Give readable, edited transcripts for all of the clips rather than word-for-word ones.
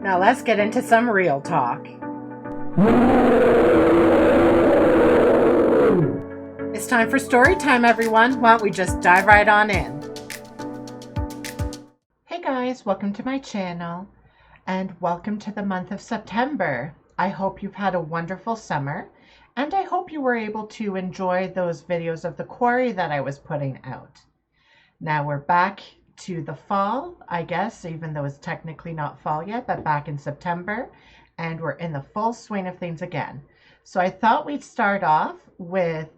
Now let's get into some real talk. It's time for story time, everyone. Why don't we just dive right on in? Hey guys, welcome to my channel and welcome to the month of September. I hope you've had a wonderful summer and I hope you were able to enjoy those videos of the quarry that I was putting out. Now we're back to the fall, I guess, even though it's technically not fall yet, but back in September, and we're in the full swing of things again. So I thought we'd start off with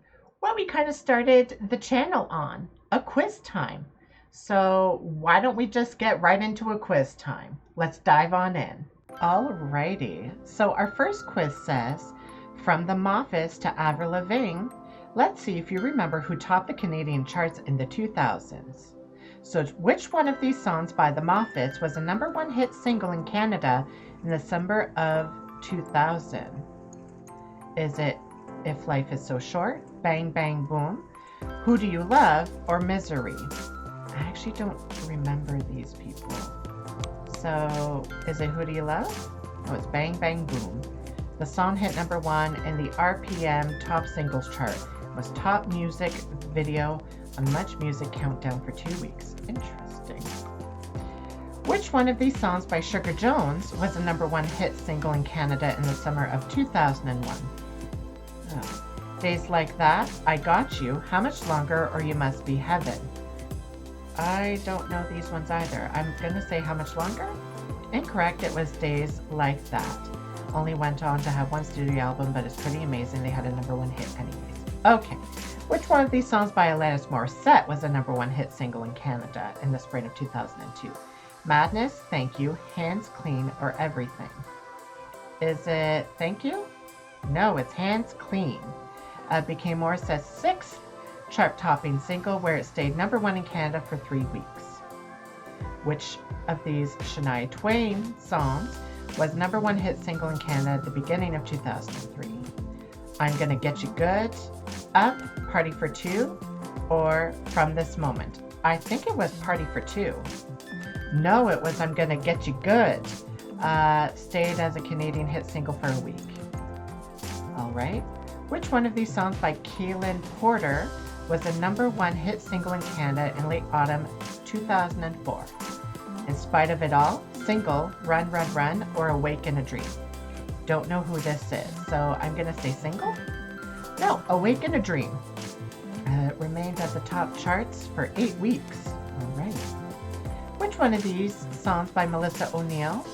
what we kind of started the channel on, a quiz time. So why don't we just get right into a quiz time? Let's dive on in. Alrighty, so our first quiz says, from the Moffats to Avril Lavigne, let's see if you remember who topped the Canadian charts in the 2000s. So which one of these songs by the Moffats was a #1 hit single in Canada in the summer of 2000? Is it If Life Is So Short, Bang Bang Boom, Who Do You Love, or Misery? I actually don't remember these people. So is it Who Do You Love? Oh, it's Bang Bang Boom. The song hit #1 in the RPM Top Singles chart. It was top music video on Much Music Countdown for 2 weeks. Interesting. Which one of these songs by Sugar Jones was a #1 hit single in Canada in the summer of 2001? Oh. Days Like That, I Got You, How Much Longer, or You Must Be Heaven? I don't know these ones either. I'm gonna say How Much Longer? Incorrect, it was Days Like That. Only went on to have one studio album, but it's pretty amazing. They had a #1 hit anyways. Okay. Which one of these songs by Alanis Morissette was a #1 hit single in Canada in the spring of 2002? Madness, Thank You, Hands Clean, or Everything? Is it Thank You? No, it's Hands Clean. Became Morissette's 6th chart-topping single, where it stayed #1 in Canada for 3 weeks. Which of these Shania Twain songs was #1 hit single in Canada at the beginning of 2003? I'm Gonna Get You Good, Up, Party for Two, or From This Moment? I think it was Party for Two. No, it was I'm Gonna Get You Good. Stayed as a Canadian hit single for a week. All right. Which one of these songs by Kaylin Porter was a #1 hit single in Canada in late autumn 2004? In Spite of It All, Single, Run, Run, Run, or Awake in a Dream? Don't know who this is, so I'm going to say Single? No, Awake in a Dream. It remained at the top charts for 8 weeks. All right. Which one of these songs by Melissa O'Neill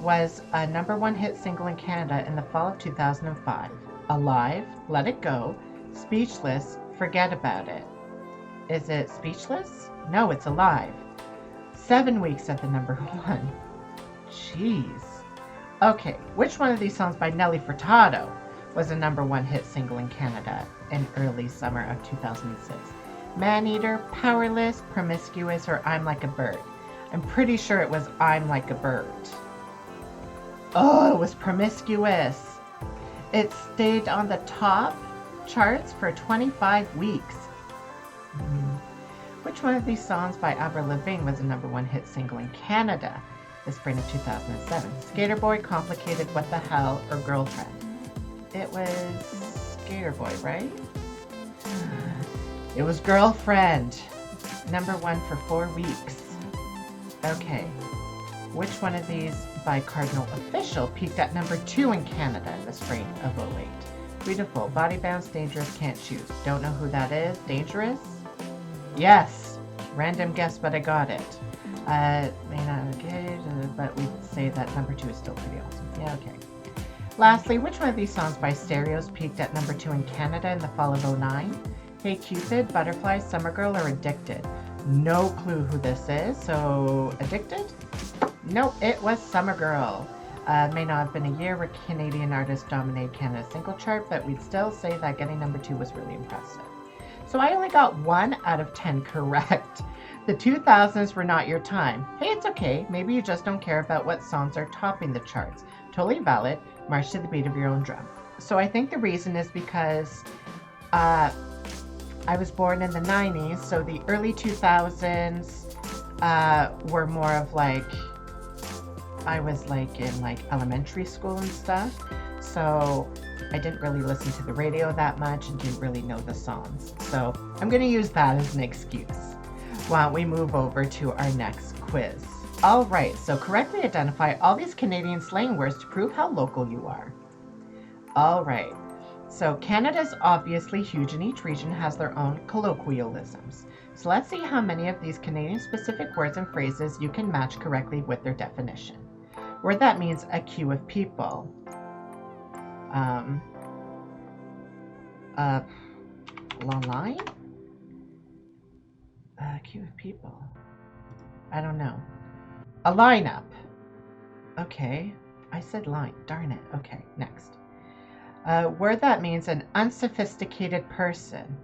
was a #1 hit single in Canada in the fall of 2005? Alive, Let It Go, Speechless, Forget About It. Is it Speechless? No, it's Alive. 7 weeks at the #1. Jeez. Okay, which one of these songs by Nelly Furtado was a #1 hit single in Canada in early summer of 2006? Maneater, Powerless, Promiscuous, or I'm Like a Bird? I'm pretty sure it was I'm Like a Bird. Oh, it was Promiscuous. It stayed on the top charts for 25 weeks. Which one of these songs by Avril Lavigne was a #1 hit single in Canada the spring of 2007? Skater Boy, Complicated, What the Hell, or Girlfriend? It was Skater Boy, right? It was Girlfriend. #1 for 4 weeks. Okay. Which one of these by Cardinal Official peaked at #2 in Canada in the spring of 2008? Beautiful, Body Bounce, Dangerous, Can't Choose. Don't know who that is. Dangerous? Yes. Random guess, but I got it. May not okay, but we say that #2 is still pretty awesome. Yeah, okay. Lastly, which one of these songs by Stereos peaked at #2 in Canada in the fall of 2009? Hey Cupid, Butterfly, Summer Girl, or Addicted? No clue who this is, so Addicted? No, it was Summer Girl. May not have been a year where Canadian artists dominated Canada's single chart, but we'd still say that getting #2 was really impressive. So I only got 1 out of 10 correct. The 2000s were not your time. Hey, it's okay. Maybe you just don't care about what songs are topping the charts. Totally valid. March to the beat of your own drum. So I think the reason is because I was born in the 90s, so the early 2000s were more of like I was like in like elementary school and stuff. So I didn't really listen to the radio that much and didn't really know the songs. So I'm going to use that as an excuse. Why don't we move over to our next quiz? All right, so correctly identify all these Canadian slang words to prove how local you are. All right, so Canada's obviously huge and each region has their own colloquialisms. So let's see how many of these Canadian specific words and phrases you can match correctly with their definition. Word that means a queue of people. Long line? A queue of people. I don't know. A lineup. Okay. I said line. Darn it. Okay, next. Word that means an unsophisticated person.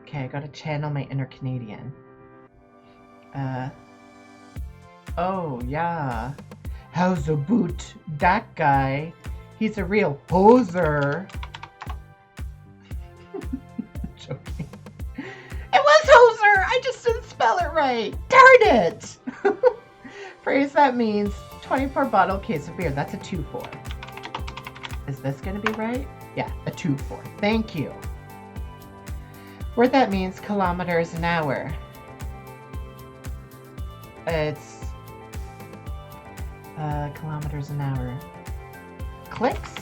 Okay, I gotta channel my inner Canadian. Oh, yeah. How's about that guy? He's a real poser. Joking. It was hoser! I just didn't spell it right. Darn it! Phrase that means 24-bottle case of beer. That's a 2-4. Is this going to be right? Yeah, a 2-4. Thank you. Word that means kilometers an hour. It's kilometers an hour. Clicks?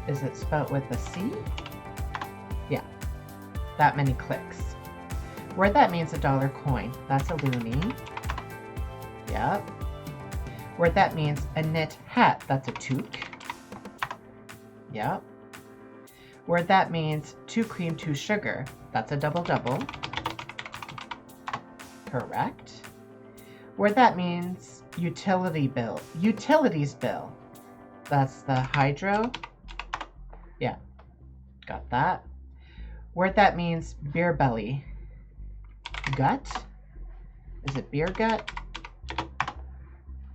Is it spelled with a C? Yeah, that many clicks. Word that means a dollar coin. That's a loonie. Yep. Word that means a knit hat. That's a toque. Yep. Word that means 2 cream, 2 sugar. That's a double-double. Correct. Word that means utilities bill. That's the hydro. Yeah, got that. Word that means beer belly. Gut? Is it beer gut?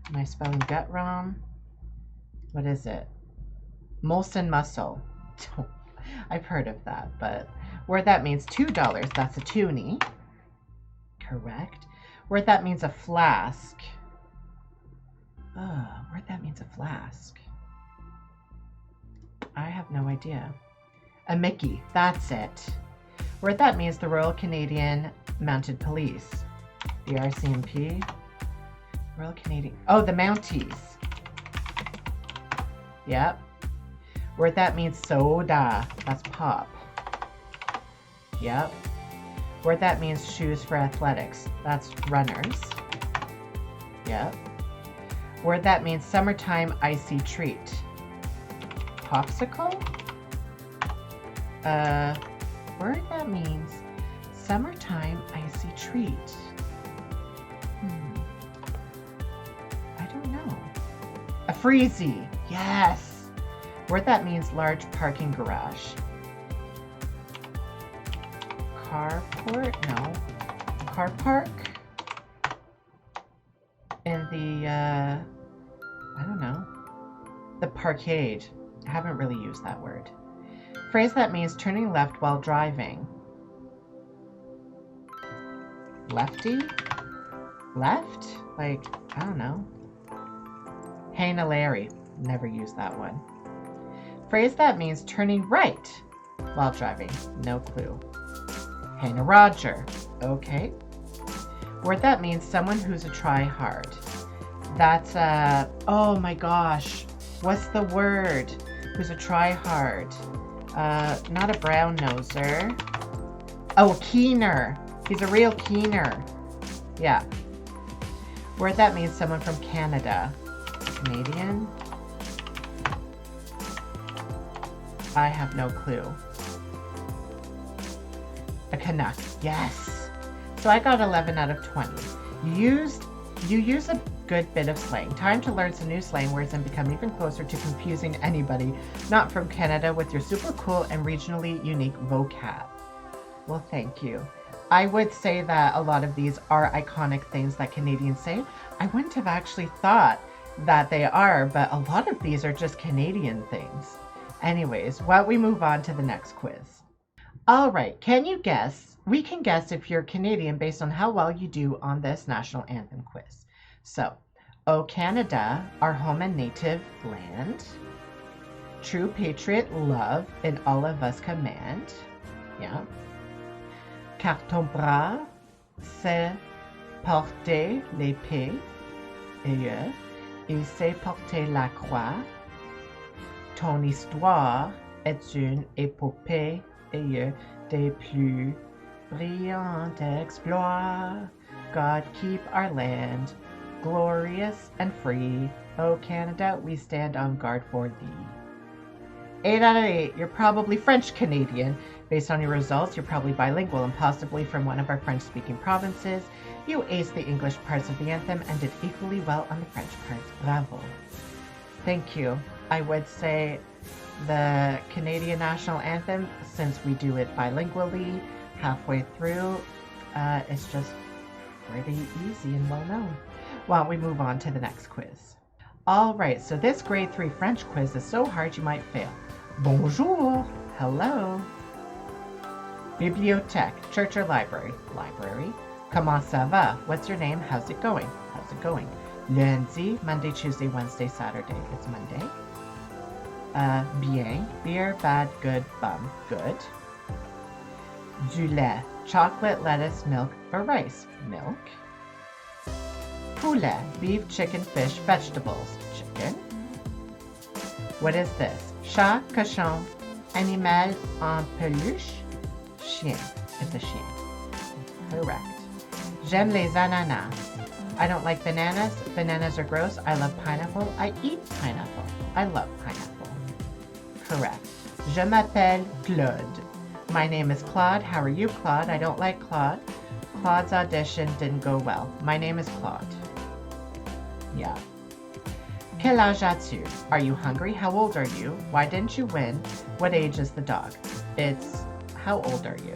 Am I spelling gut wrong? What is it? Molson muscle. I've heard of that, but word that means $2. That's a toonie. Correct. Word that means a flask. Oh, word that means a flask. I have no idea. A Mickey. That's it. Word that means the Royal Canadian Mounted Police. The RCMP. Royal Canadian. Oh, the Mounties. Yep. Word that means soda. That's pop. Yep. Word that means shoes for athletics. That's runners. Yep. Word that means summertime icy treat. Popsicle? Word that means summertime icy treat. I don't know. A freezy. Yes. Word that means large parking garage. Carport? No. Car park? And the, I don't know. The parkade. I haven't really used that word. Phrase that means turning left while driving. Lefty? Left? Like, I don't know. Hannah Larry. Never used that one. Phrase that means turning right while driving. No clue. Hannah Roger. Okay. Word that means someone who's a try-hard. That's oh my gosh. What's the word? Who's a try-hard? Not a brown noser. Oh, a keener. He's a real keener. Yeah. Word that means someone from Canada. Canadian? I have no clue. A Canuck. Yes. So I got 11 out of 20. You use a good bit of slang. Time to learn some new slang words and become even closer to confusing anybody not from Canada with your super cool and regionally unique vocab. Well, thank you. I would say that a lot of these are iconic things that Canadians say. I wouldn't have actually thought that they are, but a lot of these are just Canadian things. Anyways, why don't we move on to the next quiz? All right, can you guess we can guess if you're Canadian based on how well you do on this national anthem quiz. So, O Canada, our home and native land, true patriot love in all of us command. Yeah. Car ton bras, c'est porter l'épée, et il sait porter la croix. Ton histoire est une épopée, et des plus brillants exploits. God keep our land glorious and free. O Canada, we stand on guard for thee. 8 out of 8. You're probably French Canadian. Based on your results, you're probably bilingual and possibly from one of our French-speaking provinces. You aced the English parts of the anthem and did equally well on the French parts. Bravo. Thank you. I would say the Canadian national anthem, since we do it bilingually halfway through, it's just pretty easy and well known. Why don't we move on to the next quiz? All right, so this grade 3 French quiz is so hard you might fail. Bonjour, hello. Bibliothèque, church or library? Library. Comment ça va? What's your name? How's it going? How's it going? Lundi, Monday, Tuesday, Wednesday, Saturday. It's Monday. Bien, beer, bad, good, bum, good. Du lait, chocolate, lettuce, milk, or rice? Milk. Poulet, beef, chicken, fish, vegetables. Chicken. What is this? Chat, cochon, animal en peluche? Chien. It's a chien. Correct. J'aime les ananas. I don't like bananas. Bananas are gross. I love pineapple. I eat pineapple. I love pineapple. Correct. Je m'appelle Claude. My name is Claude. How are you, Claude? I don't like Claude. Claude's audition didn't go well. My name is Claude. Yeah. Quel âge as-tu? Are you hungry? How old are you? Why didn't you win? What age is the dog? It's how old are you?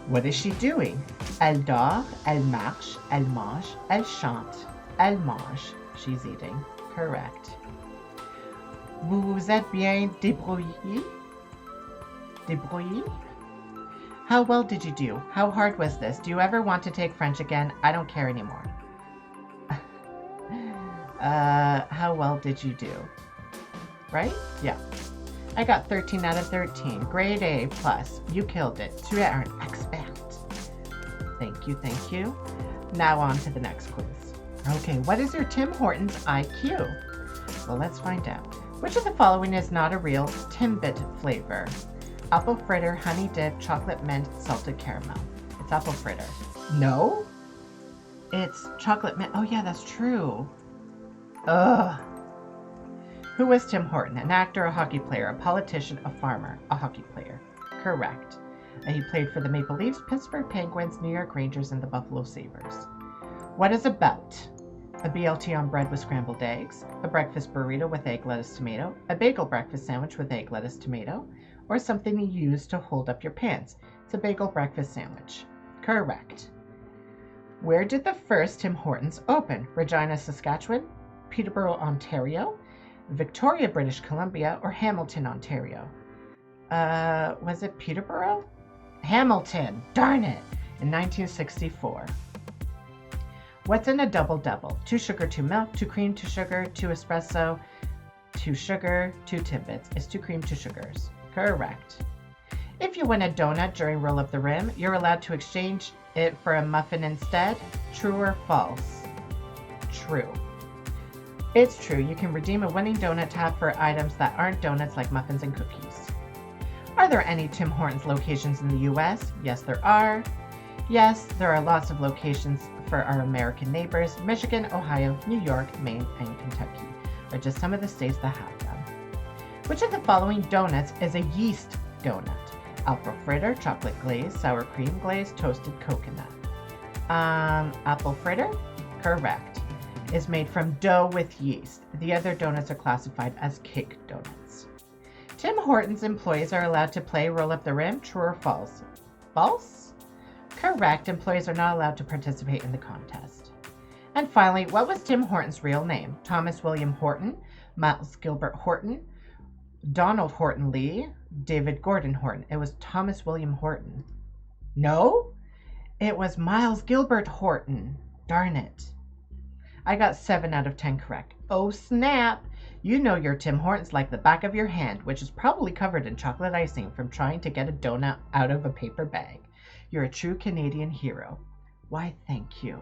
What is she doing? Elle dort, elle marche, elle mange, elle chante. Elle mange. She's eating. Correct. Vous vous êtes bien débrouillé? Débrouillé? How well did you do? How hard was this? Do you ever want to take French again? I don't care anymore. How well did you do? Right? Yeah. I got 13 out of 13. Grade A plus. You killed it. Tu es un expert. Thank you, thank you. Now on to the next quiz. Okay, what is your Tim Hortons IQ? Well, let's find out. Which of the following is not a real Timbit flavor? Apple fritter, honey dip, chocolate mint, salted caramel. It's apple fritter. No? It's chocolate mint. Oh yeah, that's true. Ugh. Who was Tim Horton? An actor, a hockey player, a politician, a farmer, a hockey player. Correct. He played for the Maple Leafs, Pittsburgh Penguins, New York Rangers, and the Buffalo Sabres. What is a belt? A BLT on bread with scrambled eggs, a breakfast burrito with egg, lettuce, tomato, a bagel breakfast sandwich with egg, lettuce, tomato, or something you use to hold up your pants. It's a bagel breakfast sandwich. Correct. Where did the first Tim Hortons open? Regina, Saskatchewan, Peterborough, Ontario, Victoria, British Columbia, or Hamilton, Ontario? Was it Peterborough? Hamilton, darn it, in 1964. What's in a double-double? 2 sugar, 2 milk, 2 cream, 2 sugar, 2 espresso, 2 sugar, 2 Timbits. It's 2 cream, 2 sugars. Correct. If you win a donut during Roll Up the Rim, you're allowed to exchange it for a muffin instead. True or false? True. It's true. You can redeem a winning donut tab for items that aren't donuts like muffins and cookies. Are there any Tim Hortons locations in the U.S.? Yes, there are. Yes, there are lots of locations for our American neighbors. Michigan, Ohio, New York, Maine, and Kentucky are just some of the states that have them. Which of the following donuts is a yeast donut? Apple fritter, chocolate glaze, sour cream glaze, toasted coconut. Apple fritter? Correct. Is made from dough with yeast. The other donuts are classified as cake donuts. Tim Hortons employees are allowed to play Roll Up the Rim. True or false? False? Correct. Employees are not allowed to participate in the contest. And finally, what was Tim Horton's real name? Thomas William Horton, Miles Gilbert Horton, Donald Horton Lee, David Gordon Horton. It was Thomas William Horton. No? It was Miles Gilbert Horton. Darn it. I got 7 out of 10 correct. Oh, snap. You know your Tim Hortons like the back of your hand, which is probably covered in chocolate icing from trying to get a donut out of a paper bag. You're a true Canadian hero. Why, thank you.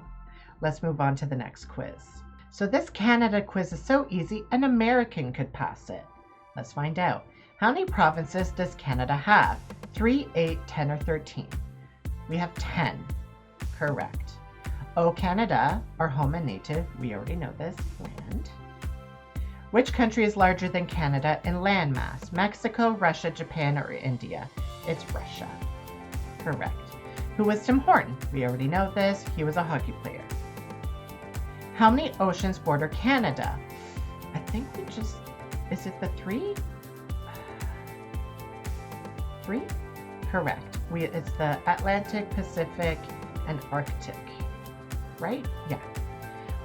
Let's move on to the next quiz. So this Canada quiz is so easy, an American could pass it. Let's find out. How many provinces does Canada have? 3, 8, 10, or 13? We have 10. Correct. O Canada, our home and native, we already know this, land. Which country is larger than Canada in landmass? Mexico, Russia, Japan, or India? It's Russia. Correct. Who was Tim Horton? We already know this. He was a hockey player. How many oceans border Canada? I think we just... Is it the 3? 3? Correct. It's the Atlantic, Pacific, and Arctic. Right? Yeah.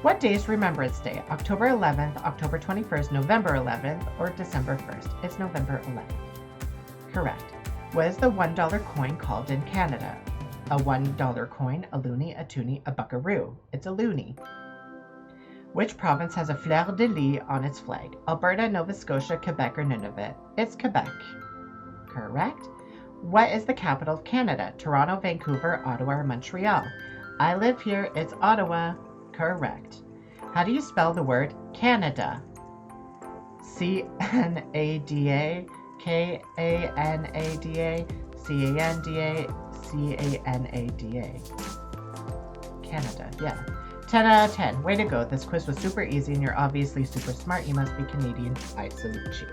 What day is Remembrance Day? October 11th, October 21st, November 11th, or December 1st? It's November 11th. Correct. What is the $1 coin called in Canada? A $1 coin, a loonie, a toonie, a buckaroo. It's a loonie. Which province has a fleur-de-lis on its flag? Alberta, Nova Scotia, Quebec, or Nunavut? It's Quebec. Correct. What is the capital of Canada? Toronto, Vancouver, Ottawa, or Montreal? I live here. It's Ottawa. Correct. How do you spell the word Canada? C-N-A-D-A, K-A-N-A-D-A, C-A-N-D-A, C-A-N-A-D-A. Canada, yeah. 10 out of 10. Way to go. This quiz was super easy and you're obviously super smart. You must be Canadian. I salute you.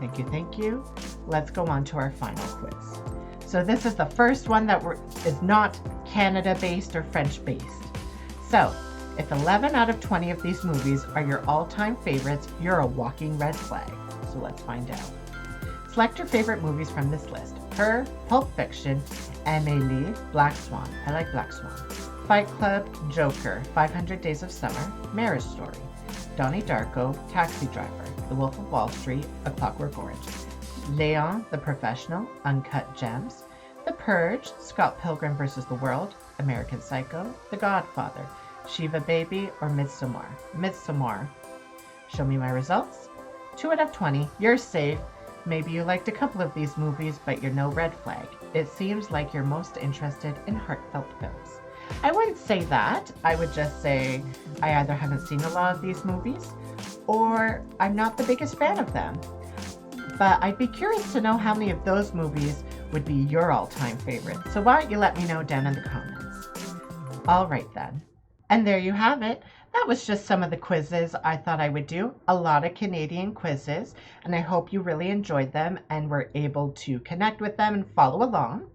Thank you, thank you. Let's go on to our final quiz. So this is the first one that is not Canada-based or French-based. So, if 11 out of 20 of these movies are your all-time favorites, you're a walking red flag. So let's find out. Select your favorite movies from this list. Her, Pulp Fiction, Amélie, Black Swan. I like Black Swan. Fight Club, Joker, 500 Days of Summer, Marriage Story, Donnie Darko, Taxi Driver, The Wolf of Wall Street, A Clockwork Orange, Leon, The Professional, Uncut Gems, The Purge, Scott Pilgrim vs. the World, American Psycho, The Godfather, Shiva Baby, or Midsommar. Midsommar. Show me my results. 2 out of 20. You're safe. Maybe you liked a couple of these movies, but you're no red flag. It seems like you're most interested in heartfelt films. I wouldn't say that. I would just say I either haven't seen a lot of these movies or I'm not the biggest fan of them. But I'd be curious to know how many of those movies would be your all-time favorite. So why don't you let me know down in the comments. All right then. And there you have it. That was just some of the quizzes I thought I would do. A lot of Canadian quizzes, and I hope you really enjoyed them and were able to connect with them and follow along.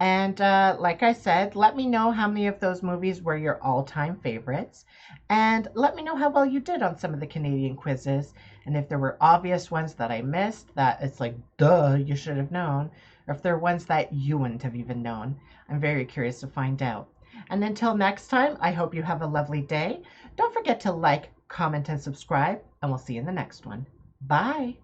And like I said, let me know how many of those movies were your all-time favorites. And let me know how well you did on some of the Canadian quizzes. And if there were obvious ones that I missed, that it's like, duh, you should have known. Or if there are ones that you wouldn't have even known. I'm very curious to find out. And until next time, I hope you have a lovely day. Don't forget to like, comment, and subscribe. And we'll see you in the next one. Bye.